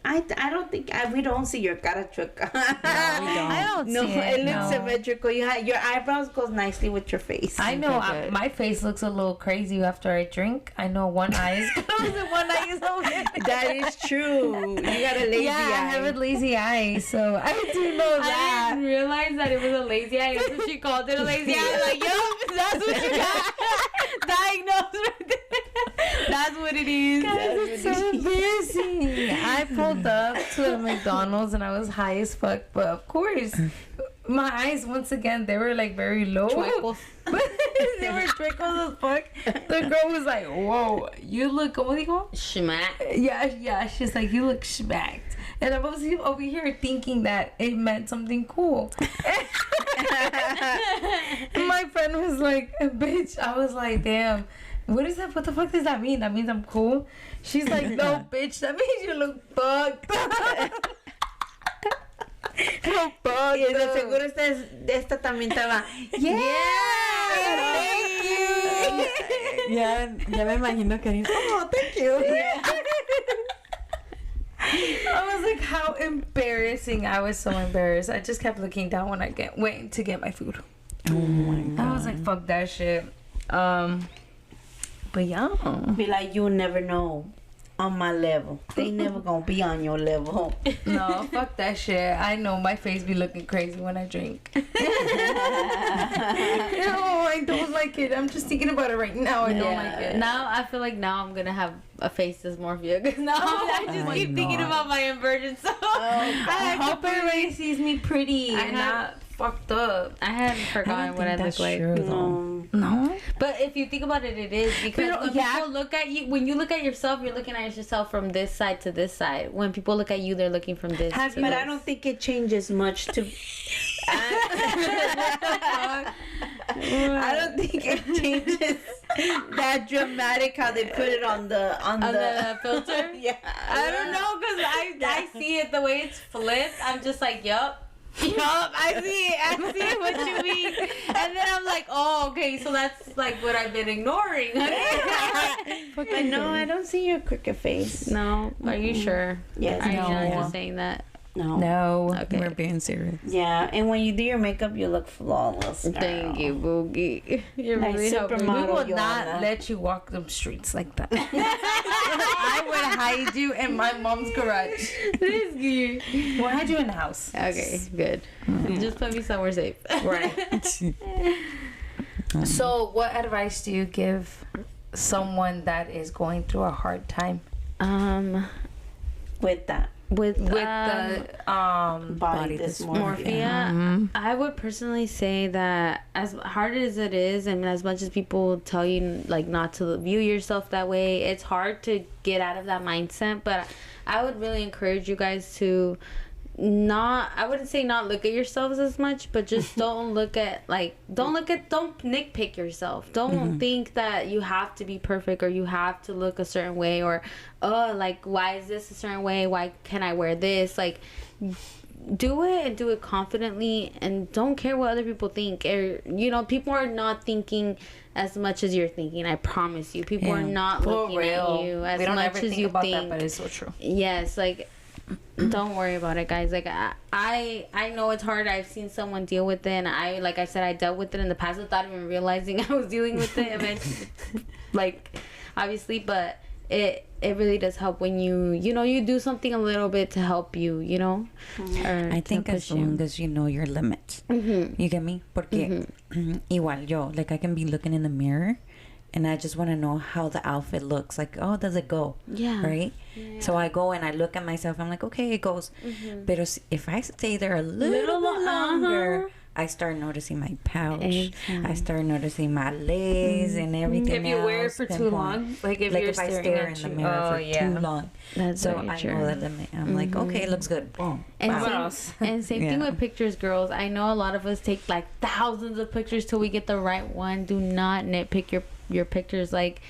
I don't think we don't see your cara chueca. I don't No, see it it. looks No. symmetrical. Your eyebrows goes nicely with your face. I know Okay, good. my face looks a little crazy after I drink. I know one eye is closed and one eye is open. That is true. You got a lazy Yeah, I eye. have a lazy eye, so I do know I that. didn't realize that it was a lazy eye. That's what she called it, a lazy eye. Like, yo, that's what you got diagnosed with. That's what it is. It's so embarrassing. I pulled up to the McDonald's and I was high as fuck, but of course, my eyes once again they were like very low. Chuecos. They were twinkles as fuck. The girl was like, "Whoa, you look." ¿Cómo dijo? Schmack. Yeah. She's like, "You look smacked," and I was over here thinking that it meant something cool. And my friend was like, "Bitch," I was like, "Damn." What is that? What the fuck does that mean? That means I'm cool? She's like, no, bitch. That means you look fucked. No fucked. Y de seguro esta también estaba. Thank you. Ya me imagino que oh, thank you. I was like, how embarrassing. I was so embarrassed. I just kept looking down when I waiting to get my food. Oh my god. I was like, fuck that shit. But yeah. Be like, you'll never know on my level. They never gonna be on your level. No, fuck that shit. I know my face be looking crazy when I drink. No, I don't like it. I'm just thinking about it right now. I don't like it. Now I feel like now I'm gonna have a face dysmorphia because now I just my keep thinking God. about my inversion. So I hope everybody sees me pretty I and have- not fucked up. I hadn't forgotten what I look like. No. No. But if you think about it, it is because Pero, when yeah. people look at you, when you look at yourself, you're looking at yourself from this side to this side. When people look at you, they're looking from this. to But this. I don't think it changes much to. I don't think it changes that dramatic how they put it on the filter. Yeah. I don't know, because I see it the way it's flipped. I'm just like, yup. I see it what you mean. And then I'm like, oh, okay, so that's like what I've been ignoring. But no, I don't see your crooked face. No, are you sure? Yes. Are you No. not just saying that? No, Okay. we're being serious. Yeah, and when you do your makeup, you look flawless. Girl. Thank you, Boogie. You're Like really helping me. We supermodel. will not Joanna. let you walk them streets like that. I would hide you in my mom's garage. We'll hide you in the house. Okay, good. Just put me somewhere safe. Right. So, what advice do you give someone that is going through a hard time With that With the body dysmorphia. I would personally say that as hard as it is, and as much as people tell you like not to view yourself that way, it's hard to get out of that mindset. But I would really encourage you guys to I wouldn't say not look at yourselves as much, but just don't nitpick yourself. Don't think that you have to be perfect or you have to look a certain way, or like, why is this a certain way? Why can't I wear this? Like, do it and do it confidently, and don't care what other people think. Or, people are not thinking as much as you're thinking. I promise you, people are not looking at you as much as you think. That, but it's so true. Yes, like, don't worry about it, guys. Like, I know it's hard. I've seen someone deal with it, and like I said, I dealt with it in the past without even realizing I was dealing with it. And like, obviously, but it really does help when you do something a little bit to help you, or I think as long as you know your limits. You get me? Porque igual yo, like, I can be looking in the mirror and I just want to know how the outfit looks. Like, oh, does it go? Yeah. Right? Yeah. So I go and I look at myself. I'm like, okay, it goes. But if I stay there a little bit longer, I start noticing my pouch. I start noticing my legs and everything. If you wear it for too long, like if I stare in the mirror for too long, that's so I know the limit. I'm like, okay, it looks good. Boom. And same thing with pictures, girls. I know a lot of us take like thousands of pictures till we get the right one. Do not nitpick your pictures. Like,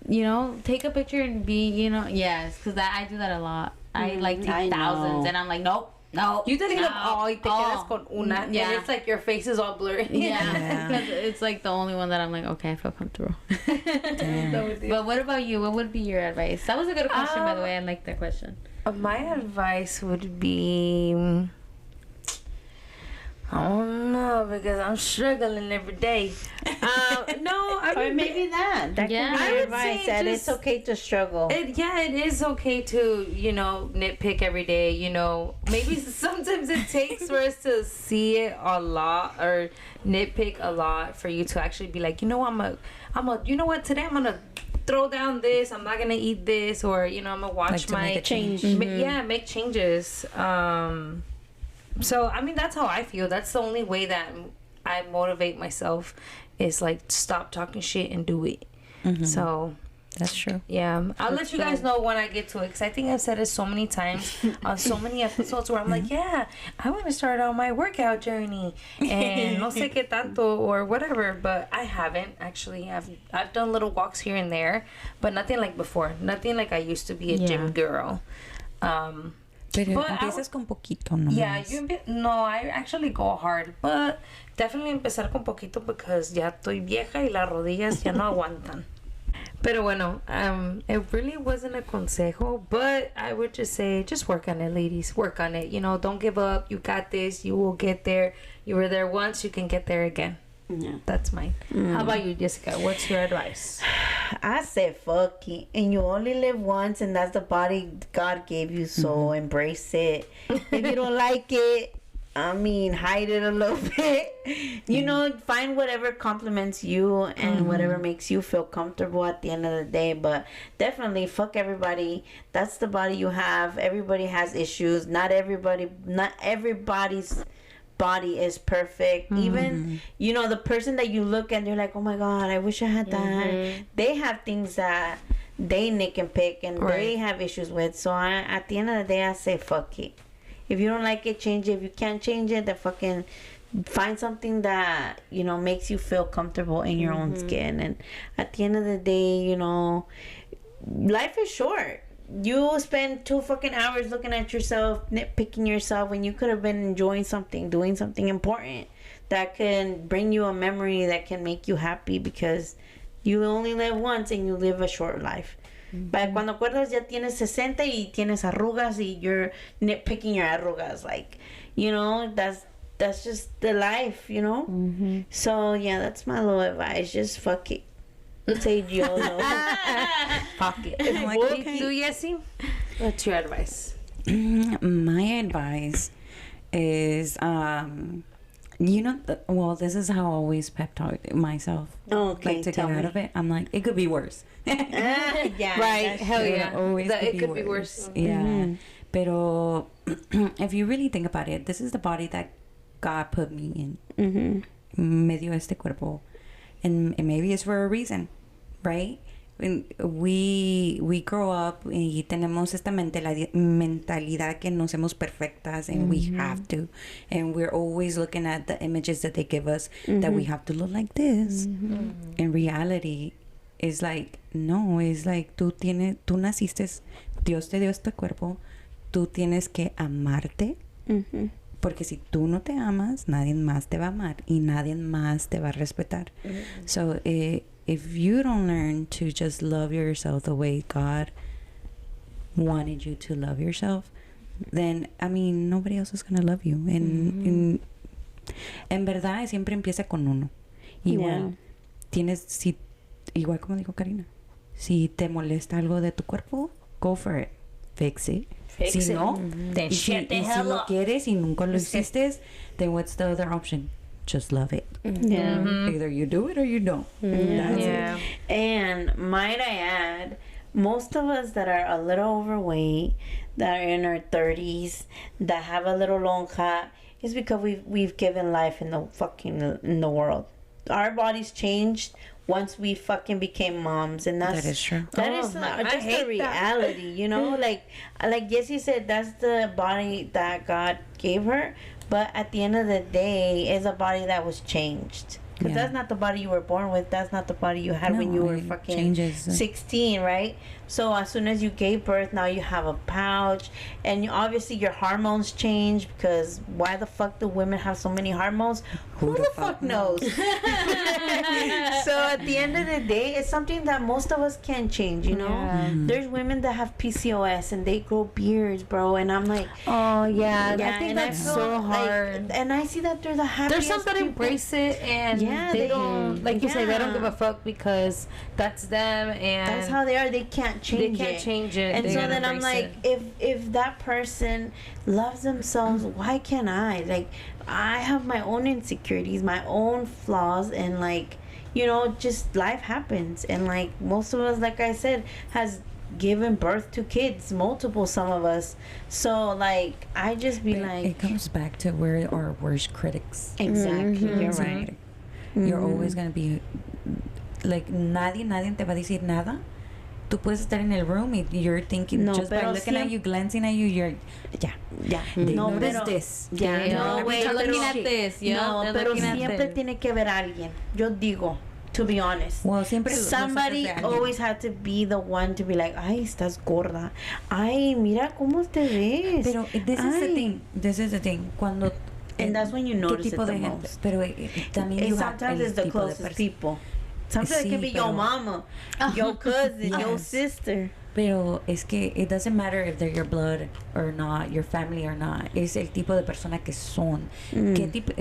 take a picture and be, yes, because I do that a lot. I like take thousands, and I'm like, nope. No, you delete them all y te quedas con una. Yeah. And it's like your face is all blurry. Yeah. Because it's like the only one that I'm like, okay, I feel comfortable. But what about you? What would be your advice? That was a good question, by the way. I like that question. My advice would be, I don't know, because I'm struggling every day. No, I mean, or maybe that could be your advice, that it's okay to struggle. It is okay to, nitpick every day. Maybe sometimes it takes for us to see it a lot or nitpick a lot for you to actually be like, you know what, today I'm gonna throw down this, I'm not gonna eat this, or I'm gonna watch like my change. Make changes. So, I mean, that's how I feel. That's the only way that I motivate myself, is like stop talking shit and do it. So that's true. Yeah, I'll let you guys know when I get to it, because I think I've said it so many times on so many episodes where I'm like, yeah, I want to start on my workout journey and no sé qué tanto or whatever, but I haven't actually. I've done little walks here and there, but nothing like before. Nothing like I used to be a gym girl. Pero empiezas con poquito, no. Yeah, I actually go hard, but definitely empezar con poquito because ya estoy vieja y las rodillas ya no aguantan. Pero bueno, it really wasn't a consejo, but I would just say, just work on it, ladies. Work on it. Don't give up. You got this. You will get there. You were there once. You can get there again. Yeah, that's mine. How about you, Jessica? What's your advice? I say fuck it, and you only live once, and that's the body God gave you, so embrace it. If you don't like it, hide it a little bit. Find whatever compliments you and whatever makes you feel comfortable at the end of the day. But definitely fuck everybody. That's the body you have. Everybody has issues. Not everybody's body is perfect. Even the person that you look at, they're like, oh my god, I wish I had that. They have things that they nick and pick and they have issues with. So at the end of the day, I say fuck it. If you don't like it, change it. If you can't change it, then fucking find something that, you know, makes you feel comfortable in your own skin. And at the end of the day, you know, life is short. You spend 2 fucking hours looking at yourself, nitpicking yourself, when you could have been enjoying something, doing something important that can bring you a memory that can make you happy, because you only live once and you live a short life. But cuando acuerdas ya tienes 60 y tienes arrugas y you're nitpicking your arrugas, like, you know, that's just the life, you know. So yeah, that's my little advice. Just fuck it. Say YOLO. Fuck it. Like, Do Yessie? What's your advice? my advice is, you know, well, this is how I always pep talk myself. Oh, okay, Like, to tell get out me. of it, I'm like, it could be worse. Yeah, Right, that's hell true. yeah. Always That could it could be worse. Yeah. Pero if you really think about it, this is the body that God put me in. Me dio este cuerpo. And maybe it's for a reason, right? When we grow up y tenemos esta mentalidad que no somos perfectas and we have to. And we're always looking at the images that they give us that we have to look like this. In reality, it's like, no, it's like tú naciste, Dios te dio este cuerpo, tú tienes que amarte. Porque si tú no te amas, nadie más te va a amar y nadie más te va a respetar. So if you don't learn to just love yourself the way God wanted you to love yourself, then, I mean, nobody else is going to love you. En verdad, siempre empieza con uno. Igual, igual como dijo Karina, si te molesta algo de tu cuerpo, go for it. Fix it. Si no, Then shut the y si hell no up. quieres y nunca lo hiciste, then what's the other option? Just love it. Yeah. Either you do it or you don't. That's it. And might I add, most of us that are a little overweight, that are in our 30s, that have a little lonja, is because we've given life in the world. Our bodies changed once we fucking became moms, and that is true. That is I just hate the reality, you know. Like Jessie said, that's the body that God gave her. But at the end of the day, it's a body that was changed. Because that's not the body you were born with. That's not the body you had when you were it fucking changes. 16, right? So as soon as you gave birth, now you have a pouch. And obviously your hormones change, because why the fuck do women have so many hormones? Who the fuck knows? So at the end of the day, it's something that most of us can't change, you know? There's women that have PCOS and they grow beards, bro. And I'm like... Oh, yeah. Yeah, I think and that's feel so like- hard. and I see that they're the happiest There's some that people. embrace it, and Yeah, they they- don't, like you say, they don't yeah. give a fuck because that's them, and That's how they are. They can't change they can't change it. And They so gotta then I'm embrace like, it. if that person loves themselves, why can't I? Like, I have my own insecurities, my own flaws, and like, you know, just life happens. And like most of us, like I said, has given birth to kids, multiple, some of us. So like, I just be like, It comes back to we're our worst critics. exactly, you're right. You're always going to be like, nadie te va a decir nada. Tú puedes estar in el room and you're thinking, No, just by pero looking at you, glancing at you, you're, Yeah, they no, notice pero, this. yeah, They no, are wait, looking pero, at this, yeah, no, they're pero looking at siempre this. tiene que haber alguien. Yo digo, to be honest. Well, siempre Somebody nosotros de alguien. always had to be the one to be like, ay, estás gorda. Ay, mira cómo te ves. Pero this is the thing. This is the thing. Cuando And that's when you ¿qué notice tipo it the de gente? most. Pero también And you have sometimes el it's the tipo de closest persona. people. Sometimes it can Sí, be your pero- mama, your cousin, your Yes. sister. Pero es que it doesn't matter if they're your blood or not, your family or not. Es el tipo de persona que son. ¿Qué tipo?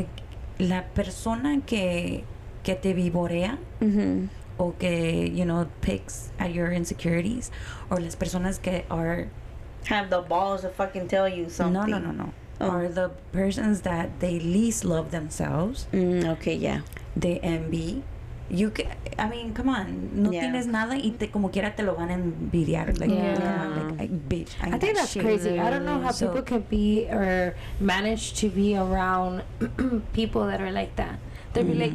La persona que te vivorea o que, you know, picks at your insecurities, or las personas que are Have the balls to fucking tell you something. no. Oh. Are the persons that they least love themselves. Okay, yeah. They envy. I mean, come on. No Yeah. tienes nada y como quiera te lo van a envidiar. Like, Yeah. come on, like, bitch. I think that's shit. crazy. I don't know how So- people can be or manage to be around people that are like that. They'll be like,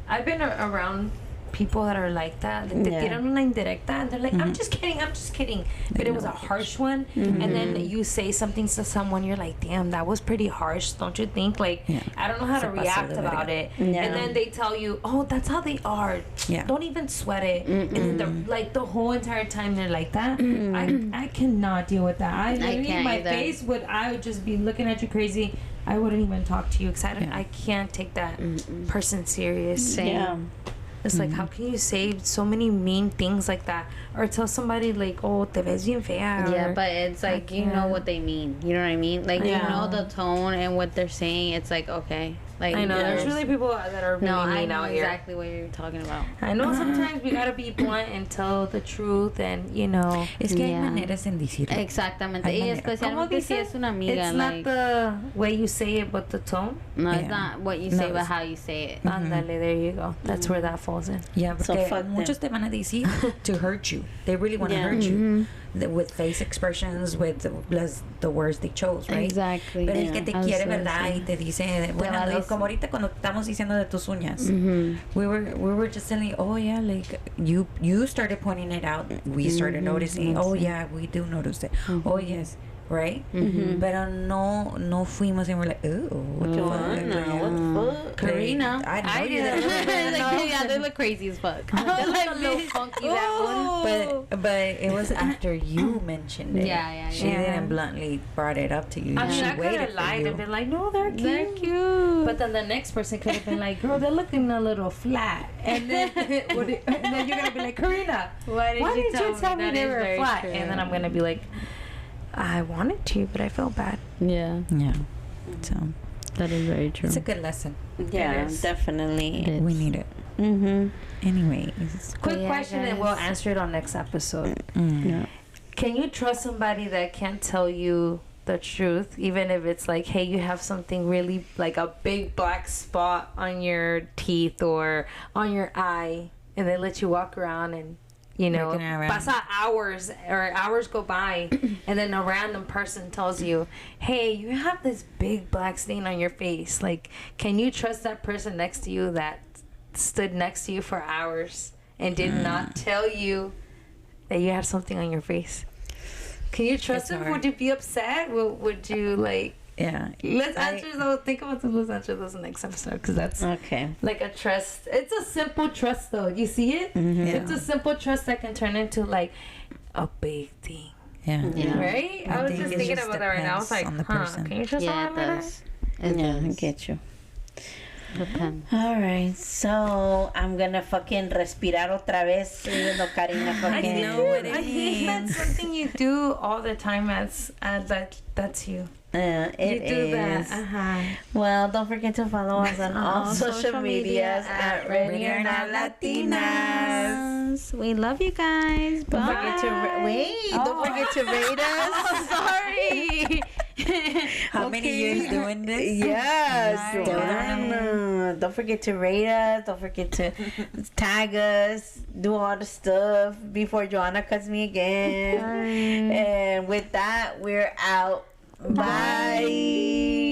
I've been around people that are like that. Like, te tiran una indirecta and they're like, I'm just kidding. But it was a harsh one. And then you say something to someone, you're like, damn, that was pretty harsh, don't you think? Like, I don't know how to react about it. And then they tell you, oh, that's how they are. Don't even sweat it. And then the whole entire time they're like that. I cannot deal with that. I would just be looking at you crazy. I wouldn't even talk to you because I can't take that person serious. It's like, how can you say so many mean things like that? Or tell somebody, like, oh, te ves bien fea. Yeah, but it's like, you know what they mean. You know what I mean? Like, you know the tone and what they're saying. It's like, okay. Like, I know, there's really people that are really mean out here. Exactly what you're talking about. I know sometimes we gotta be blunt and tell the truth and, you know. Es que hay maneras en decirlo. Exactamente. Y especialmente si es una amiga. It's not the way you say it, but the tone. No, it's not what you say, but how you say it. Ándale, there you go. That's where that falls in. Yeah, porque muchos te van a decir to hurt you. They really want to hurt you. With face expressions, with the words they chose, right? Exactly. Pero el que te quiere, ¿verdad? Y te dice, bueno, como ahorita cuando estamos diciendo de tus uñas, we were just telling, oh yeah, like you started pointing it out, we started noticing, oh yeah, we do notice it, oh yes, right? Pero no fuimos and we're like, oh, what the fuck? Karina, I knew that. yeah, they look crazy as fuck. They look a little funky, that one. But it was after you mentioned it. Yeah. She didn't bluntly brought it up to you. I mean, I could have lied and been like, no, they're cute. But then the next person could have been like, girl, they're looking a little flat. And then you're gonna be like, Karina, why did you tell me they were flat? And then I'm gonna be like, I wanted to, but I felt bad. Yeah. So that is very true. It's a good lesson. Yeah, definitely. We need it. Anyways, quick question, and we'll answer it on next episode. Can you trust somebody that can't tell you the truth, even if it's like, hey, you have something really, like a big black spot on your teeth or on your eye, and they let you walk around and, you know, pasa hours go by and then a random person tells you, hey, you have this big black stain on your face. Like, can you trust that person next to you that stood next to you for hours and did not tell you that you have something on your face? Can you trust them? Would you be upset? Would you, like... Yeah. Let's answer those. Think about this. Let's answer those in the next episode because that's like a trust. It's a simple trust, though. You see it? It's a simple trust that can turn into like a big thing. Yeah. Right? I was just thinking about that right now. I was like, can you trust someone like that? I get you. Alright, so I'm gonna fucking respirar otra vez, even though Karina fucking... I know what it I think that's something you do all the time. That's you. It do is. That. Well, don't forget to follow us on all social medias at Ready or Not Latinas. We love you guys. Bye. Don't forget to don't forget to rate us. Sorry. How many years doing this? Yes. Don't forget to rate us. Don't forget to tag us. Do all the stuff before Joanna cuts me again. And with that, we're out. Bye.